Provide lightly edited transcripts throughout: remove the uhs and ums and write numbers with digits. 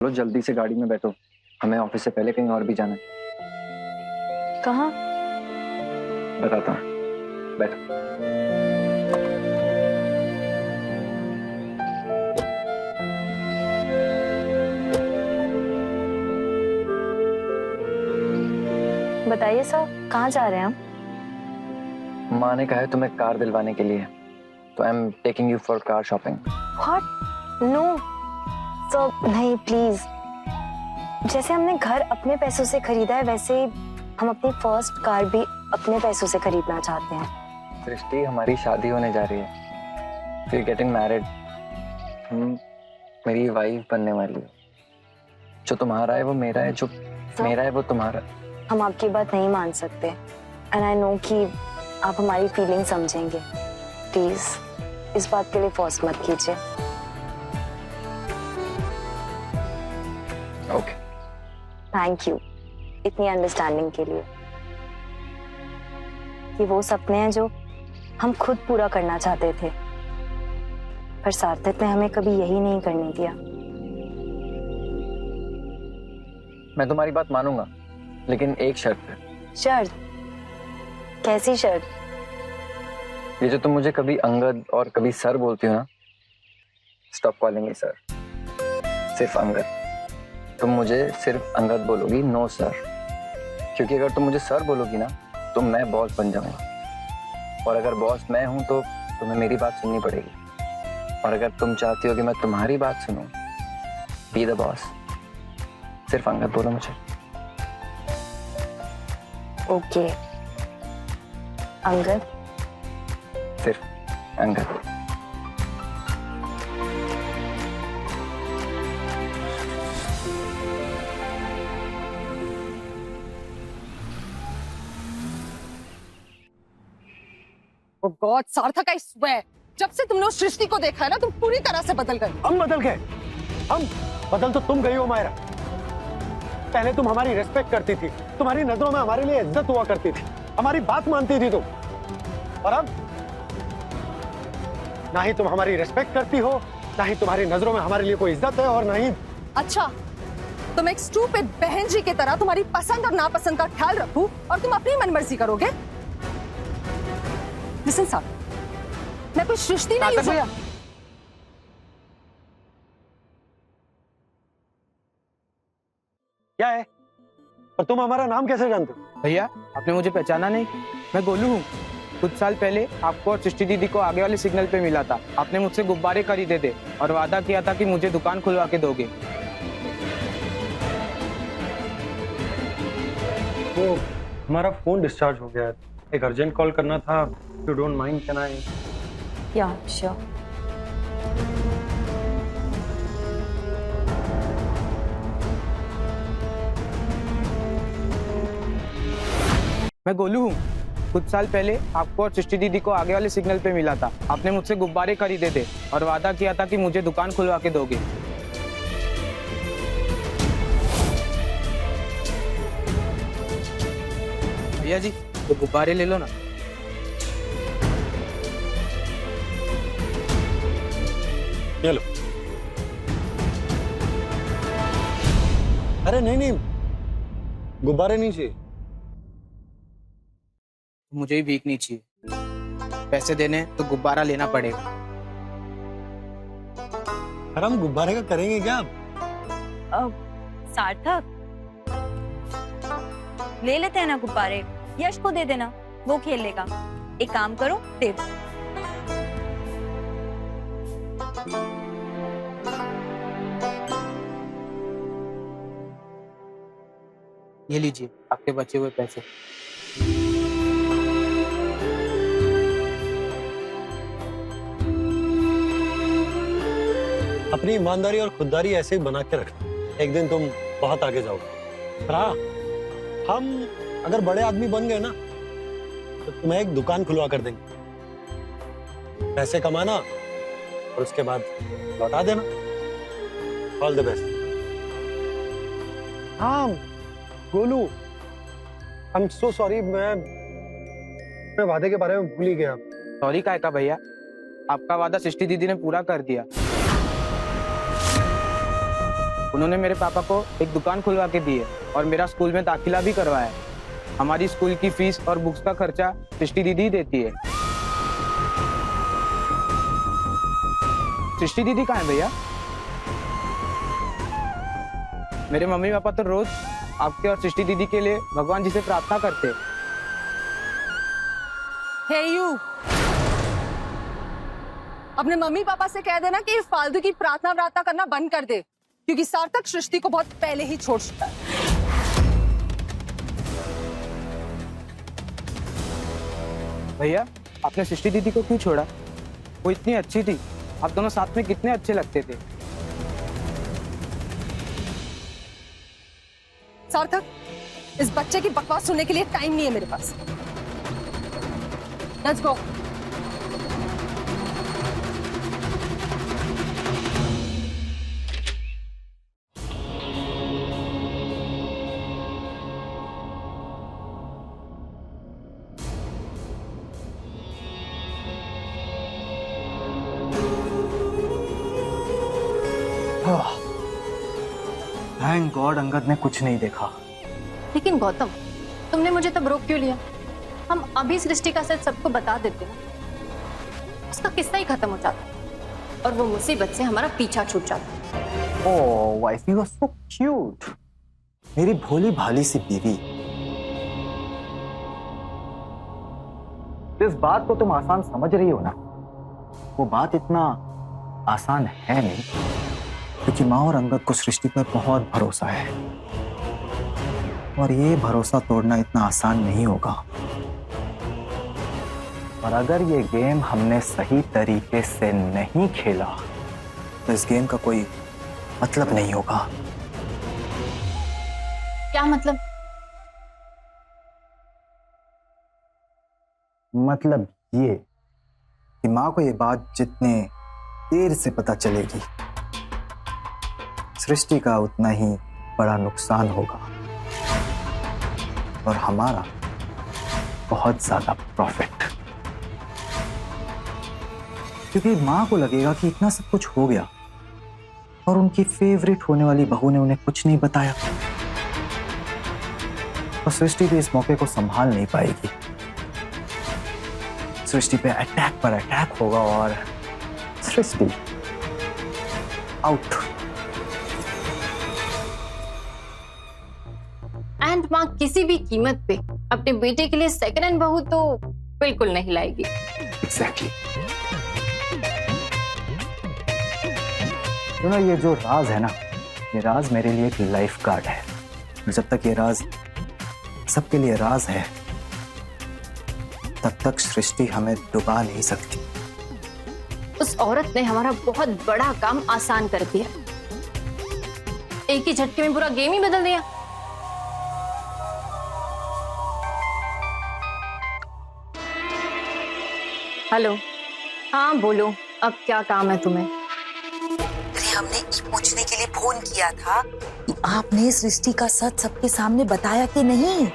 चलो जल्दी से गाड़ी में बैठो, हमें ऑफिस से पहले कहीं और भी जाना है। कहाँ? बताता हूँ, बैठो। बताइए सर, कहाँ जा रहे हैं हम? माँ ने कहा है तुम्हें कार दिलवाने के लिए, तो I am taking you for car shopping. What? No sir, नहीं प्लीज। जैसे हमने घर अपने पैसों से खरीदा है, वैसे हम अपनी फर्स्ट कार भी अपने पैसों से खरीदना चाहते हैं। सृष्टि, हमारी शादी होने जा रही है, फिर गेटिंग मैरिड। हम मेरी वाइफ बनने वाली है। जो तुम्हारा है वो मेरा है, जो मेरा है वो तुम्हारा। हम आपकी बात नहीं मान सकते, एंड आई नो कि आप हमारी फीलिंग समझेंगे। प्लीज इस बात के लिए फोर्स मत कीजिए। ओके, थैंक यू इतनी अंडरस्टैंडिंग के लिए। ये वो सपने हैं जो हम खुद पूरा करना चाहते थे, पर सार्थक ने हमें कभी यही नहीं करने दिया। मैं तुम्हारी बात मानूंगा, लेकिन एक शर्त पे। शर्त? कैसी शर्त? ये जो तुम मुझे कभी अंगद और कभी सर बोलती हो ना, स्टॉप कॉलिंग मी सर, सिर्फ अंगद। तुम मुझे सिर्फ अंगद बोलोगी, नो सर। क्योंकि अगर तुम मुझे सर बोलोगी ना, तो मैं बॉस बन जाऊंगा, और अगर बॉस मैं हूं तो तुम्हें मेरी बात सुननी पड़ेगी। और अगर तुम चाहती हो कि मैं तुम्हारी बात सुनूं, बी द बॉस, सिर्फ अंगद बोलो मुझे। ओके अंगद। सिर्फ अंगद। Oh God, सार्थक, I swear, जब से तुमने उस सृष्टि को देखा है ना, तुम पूरी तरह से बदल गए। हम बदल गए? हम बदल तो तुम गई हो मायरा। पहले तुम हमारी रिस्पेक्ट करती थी, तुम्हारी नजरों में हमारे लिए इज्जत हुआ करती थी, हमारी बात मानती थी तुम। और अब ना ही तुम हमारी रिस्पेक्ट करती हो, ना ही तुम्हारी नजरों में हमारे लिए कोई इज्जत है, और ना ही। अच्छा, तुम एक स्टूपिड बहन जी की तरह तुम्हारी पसंद और नापसंद का ख्याल रखूं और तुम अपनी मनमर्जी करोगे? लिसन साहब, मैं कोई सृष्टि नहीं हूं। भैया, क्या है? और तुम हमारा नाम कैसे जानते हो? भैया, आपने मुझे पहचाना नहीं? मैं गोलू हूँ। कुछ साल पहले आपको और सृष्टि दीदी को आगे वाले सिग्नल पे मिला था। आपने मुझसे गुब्बारे खरीदे थे और वादा किया था कि मुझे दुकान खुलवा के दोगे। वो हमारा फोन डिस्चार्ज हो गया है, एक अर्जेंट कॉल करना था। You don't mind, can I? या श्योर। मैं गोलू हूँ। कुछ साल पहले आपको और सृष्टि दीदी को आगे वाले सिग्नल पे मिला था। आपने मुझसे गुब्बारे खरीदे थे और वादा किया था कि मुझे दुकान खुलवा के दोगे। भैया जी, तो गुब्बारे ले लो ना। ये लो। अरे नहीं नहीं, गुब्बारे नहीं चाहिए। मुझे भी भीख नहीं चाहिए। पैसे देने तो गुब्बारा लेना पड़ेगा। अरे हम गुब्बारे का करेंगे क्या? सार्थक, ले लेते हैं ना गुब्बारे, यश को दे देना, वो खेल लेगा। एक काम करो, दे दो। ये लीजिए आपके बचे हुए पैसे। अपनी ईमानदारी और खुददारी ऐसे ही बना के रखना, एक दिन तुम बहुत आगे जाओगे। पर हाँ, हम अगर बड़े आदमी बन गए ना, तो तुम्हें एक दुकान खुलवा कर देंगे। पैसे कमाना और उसके बाद लौटा देना। All the best. हाँ Golu, I am so sorry, मैं वादे के बारे में भूल ही गया। सॉरी काहे का भैया, आपका वादा सृष्टि दीदी ने पूरा कर दिया। उन्होंने मेरे पापा को एक दुकान खुलवा के दी है और मेरा स्कूल में दाखिला भी करवाया है। हमारी स्कूल की फीस और बुक्स का खर्चा सृष्टि दीदी ही देती है। सृष्टि दीदी कहाँ है भैया? मेरे मम्मी पापा तो रोज आपके और सृष्टि दीदी के लिए भगवान जी से प्रार्थना करते हैं। हे यू, अपने मम्मी पापा से कह देना कि फालतू की प्रार्थना करना बंद कर दे, क्योंकि सार्थक सृष्टि को बहुत पहले ही छोड़ चुका है। भैया, आपने सृष्टि दीदी को क्यों छोड़ा? वो इतनी अच्छी थी, आप दोनों साथ में कितने अच्छे लगते थे। सार्थक, इस बच्चे की बकवास सुनने के लिए टाइम नहीं है मेरे पास। Let's go. Thank God Angad ने कुछ नहीं देखा। लेकिन गौतम, तुमने मुझे तब रोक क्यों लिया? हम अभी सृष्टि का सच सबको बता देते ना, उसका किस्सा ही खत्म हो जाता और वो मुसीबत से हमारा पीछा छूट जाता। Oh wife, you are so cute. मेरी भोली भाली सी बीवी। इस बात को तुम आसान समझ रही हो ना, वो बात इतना आसान है नहीं, क्योंकि माँ और अंगद को सृष्टि पर बहुत भरोसा है और ये भरोसा तोड़ना इतना आसान नहीं होगा। और अगर ये गेम हमने सही तरीके से नहीं खेला तो इस गेम का कोई मतलब नहीं होगा। क्या मतलब? मतलब ये कि माँ को ये बात जितने देर से पता चलेगी, सृष्टि का उतना ही बड़ा नुकसान होगा और हमारा बहुत ज्यादा प्रॉफिट। क्योंकि माँ को लगेगा कि इतना सब कुछ हो गया और उनकी फेवरेट होने वाली बहू ने उन्हें कुछ नहीं बताया, और सृष्टि भी इस मौके को संभाल नहीं पाएगी। सृष्टि पे अटैक पर अटैक होगा और सृष्टि आउट। एंड माँ किसी भी कीमत पे अपने बेटे के लिए सेकंड हैंड बहू तो बिल्कुल नहीं लाएगी। एग्जैक्टली। ये जो राज है ना, ये राज मेरे लिए एक लाइफ गार्ड है। जब तक ये राज सबके लिए राज है, तब तक सृष्टि हमें डुबा नहीं सकती। उस औरत ने हमारा बहुत बड़ा काम आसान कर दिया, एक ही झटके में पूरा गेम ही बदल दिया। हेलो, हाँ बोलो, अब क्या काम है तुम्हें? अरे हमने ये पूछने के लिए फोन किया था कि आपने सृष्टि का सच सबके सामने बताया कि नहीं।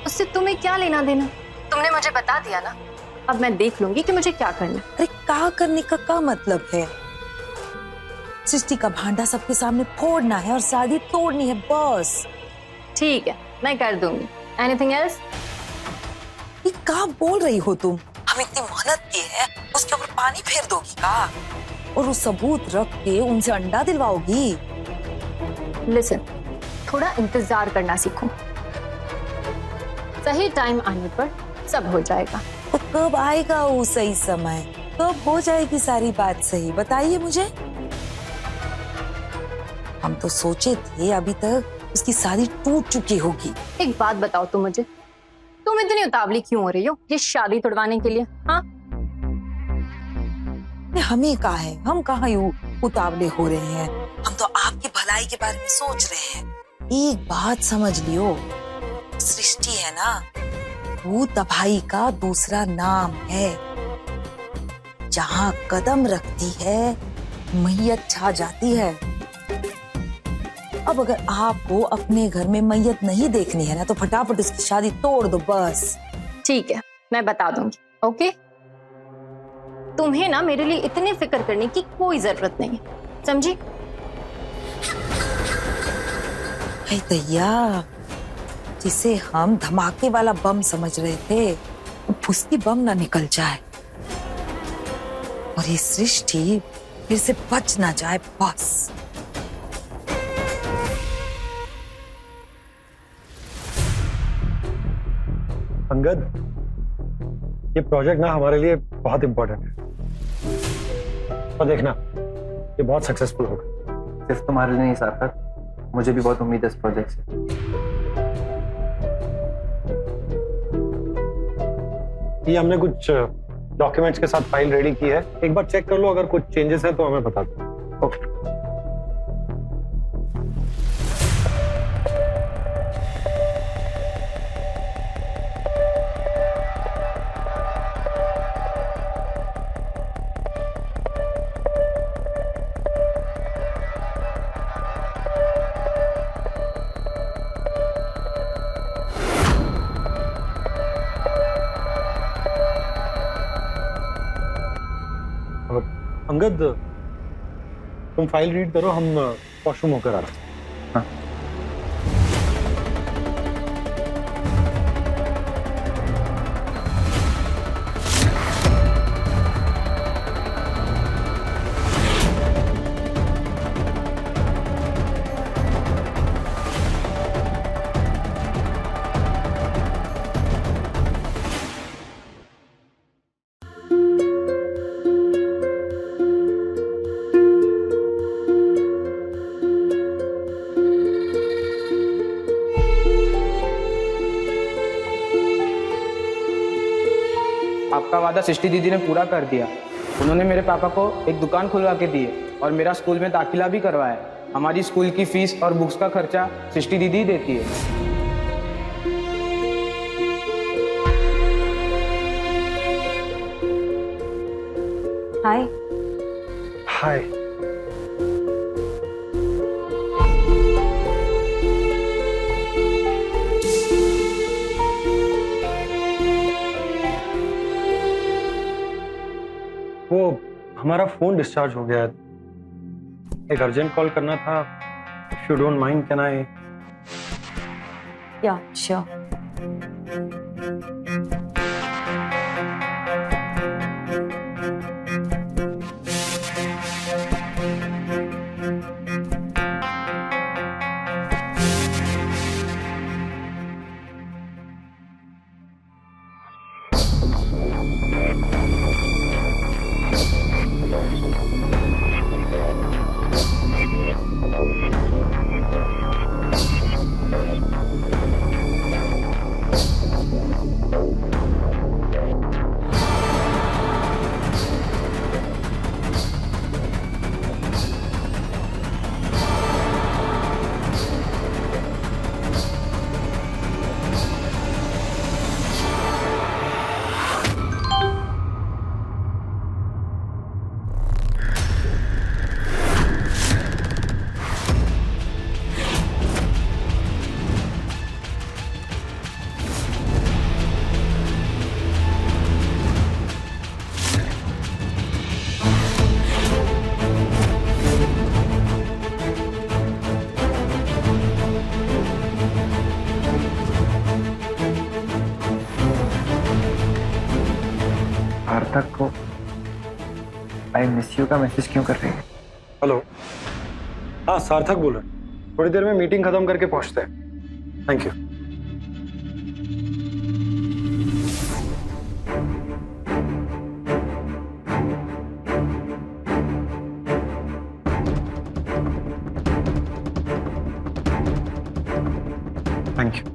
उससे तुम्हें क्या लेना देना? तुमने मुझे बता दिया ना, अब मैं देख लूंगी कि मुझे क्या करना। अरे क्या करने का क्या मतलब है? सृष्टि का भांडा सबके सामने फोड़ना है और शादी तोड़नी है, बस। ठीक है, मैं कर दूंगी। Anything else? ये क्या बोल रही हो तुम? हम इतनी मेहनत की है, उसके ऊपर पानी फेर दोगी का? और वो सबूत रख के उनसे अंडा दिलवाओगी? लिसन, थोड़ा इंतजार करना सीखो, सही टाइम आने पर सब हो जाएगा। तो कब आएगा वो सही समय? कब हो जाएगी सारी बात सही, बताइए मुझे। हम तो सोचे थे अभी तक उसकी शादी टूट चुकी होगी। एक बात बताओ तुम मुझे, तुम इतनी उतावली क्यों हो रही हो ये शादी तोड़वाने के लिए? हाँ, हमें कहा है, हम कहाँ यूं उतावले हो रहे हैं। हम तो आपकी भलाई के बारे में सोच रहे हैं। एक बात समझ लियो, सृष्टि है ना, वो तबाही का दूसरा नाम है। जहाँ कदम रखती है मैयत छा जाती है। अब अगर आपको अपने घर में मैयत नहीं देखनी है ना, तो फटाफट उसकी शादी तोड़ दो, बस। ठीक है, मैं बता दूंगी। ओके, तुम्हें ना मेरे लिए इतनी फिक्र करने की कोई जरूरत नहीं, समझी? हाय दैया, जिसे हम धमाके वाला बम समझ रहे थे वो फुसकी बम ना निकल जाए और ये सृष्टि फिर से बच ना जाए बस। अंगद, ये प्रोजेक्ट ना हमारे लिए बहुत इंपॉर्टेंट है और देखना ये बहुत सक्सेसफुल होगा। सिर्फ तुम्हारे लिए नहीं सार्थक, मुझे भी बहुत उम्मीद है इस प्रोजेक्ट से। ये हमने कुछ डॉक्यूमेंट्स के साथ फाइल रेडी की है, एक बार चेक कर लो, अगर कुछ चेंजेस हैं तो हमें बता दो। ओके। अंगद, तुम फाइल रीड करो, हम वॉशरूम होकर आ रहे हैं। आपका वादा सृष्टि दीदी ने पूरा कर दिया। उन्होंने मेरे पापा को एक दुकान खुलवा के दी है और मेरा स्कूल में दाखिला भी करवाया। हमारी स्कूल की फीस और बुक्स का खर्चा सृष्टि दीदी ही देती है। हाय। हाय। वो हमारा फोन डिस्चार्ज हो गया है, एक अर्जेंट कॉल करना था। If you don't mind, can I? या श्योर। सार्थक को आई मिस यू का मैसेज क्यों कर रही है? हेलो, हाँ सार्थक बोल रहे हैं। थोड़ी देर में मीटिंग खत्म करके पहुंचते हैं। Thank you. Thank you.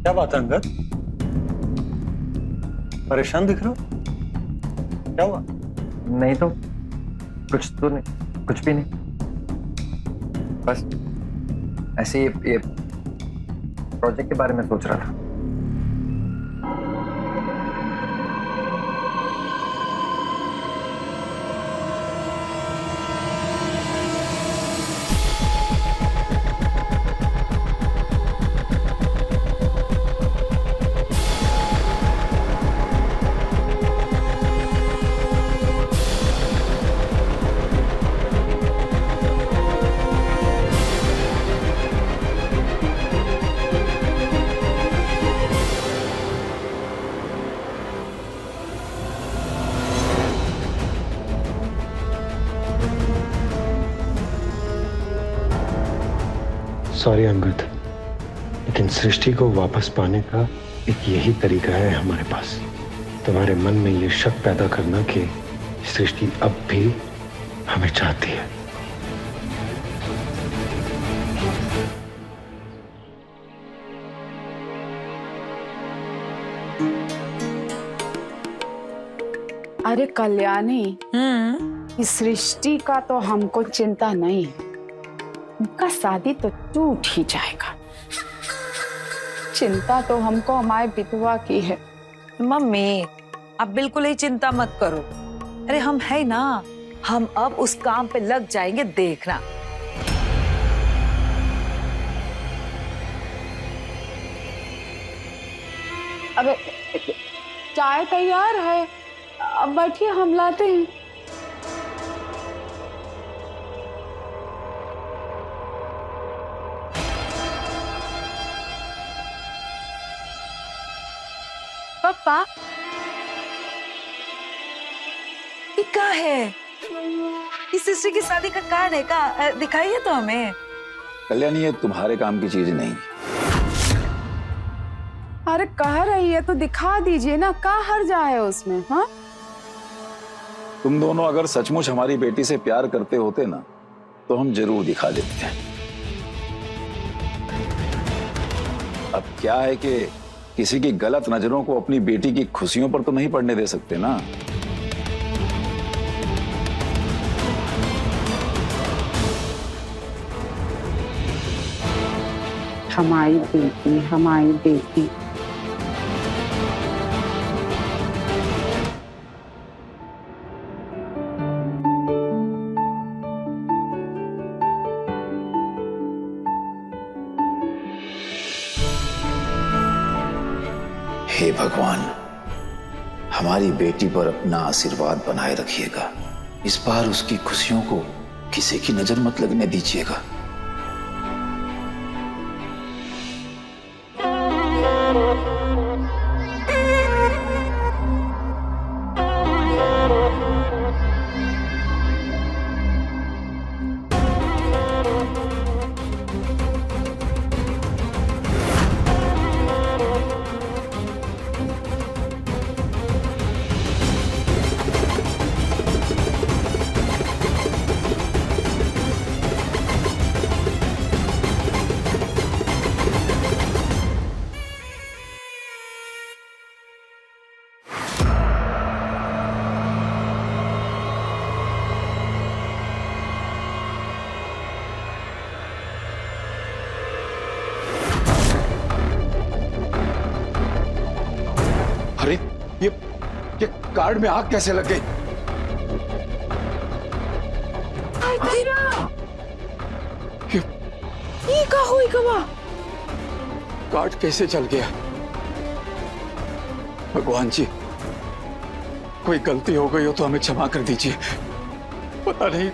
क्या बात है अंगद? परेशान दिख रहे हो, क्या हुआ? नहीं तो नहीं, कुछ भी नहीं, बस ऐसे ही ये प्रोजेक्ट के बारे में सोच रहा था। सॉरी अंगद, लेकिन सृष्टि को वापस पाने का एक यही तरीका है हमारे पास। तुम्हारे मन में ये शक पैदा करना कि सृष्टि अब भी हमें चाहती है। अरे कल्याणी, इस सृष्टि का तो हमको चिंता नहीं है, उनका शादी तो टूट ही जाएगा। चिंता तो हमको हमारे विधवा की है। मम्मी आप बिल्कुल ही चिंता मत करो, अरे हम है ना, हम अब उस काम पे लग जाएंगे, देखना। अब चाय तैयार है, अब बैठिए हम लाते हैं। पापा ये क्या है? इस सिस्टर की शादी का कार्ड है का? दिखाइए तो हमें। कल्याणी ये तुम्हारे काम की चीज नहीं। अरे कह रही है तो दिखा दीजिए ना, क्या हर्ज है उसमें? हाँ, तुम दोनों अगर सचमुच हमारी बेटी से प्यार करते होते ना तो हम जरूर दिखा देते हैं। अब क्या है कि किसी की गलत नजरों को अपनी बेटी की खुशियों पर तो नहीं पड़ने दे सकते ना। हमारी बेटी, हमारी बेटी। हे भगवान, हमारी बेटी पर अपना आशीर्वाद बनाए रखिएगा। इस बार उसकी खुशियों को किसी की नजर मत लगने दीजिएगा। अरे ये कार्ड में आग कैसे लग गई? ये का हुई कबा? कार्ड कैसे चल गया? भगवान जी, कोई गलती हो गई हो तो हमें क्षमा कर दीजिए। पता नहीं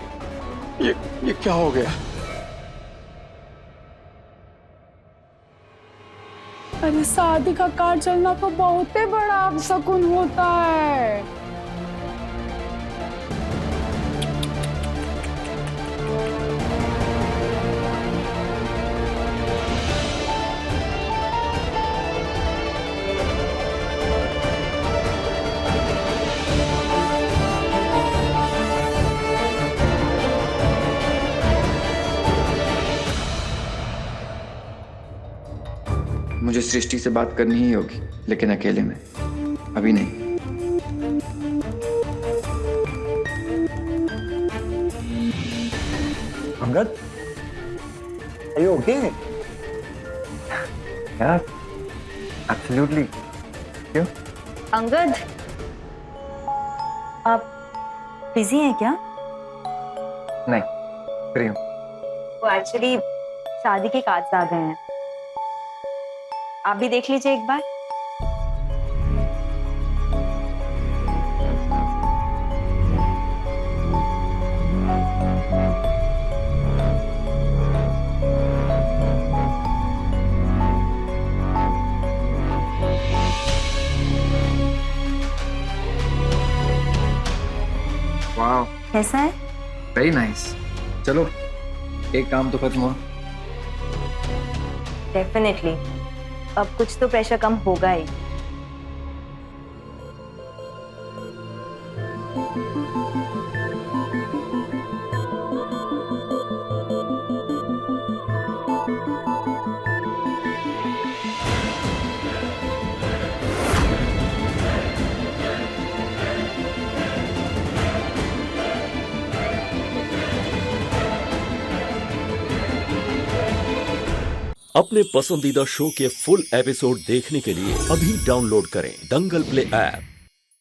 ये क्या हो गया। अरे शादी का कार्ड चलना तो बहुत ही बड़ा अपशकुन होता है। मुझे सृष्टि से बात करनी ही होगी, लेकिन अकेले में, अभी नहीं। Angad, are you okay? यार एब्सोल्युटली। क्यों? अंगद, आप बिजी हैं क्या? नहीं, फ्री हूँ। वो एक्चुअली शादी के कागज आ गए हैं, आप भी देख लीजिए एक बार। वाह, कैसा है? Very nice. चलो एक काम तो खत्म हुआ। डेफिनेटली, अब कुछ तो प्रेशर कम होगा ही। अपने पसंदीदा शो के फुल एपिसोड देखने के लिए अभी डाउनलोड करें दंगल प्ले ऐप।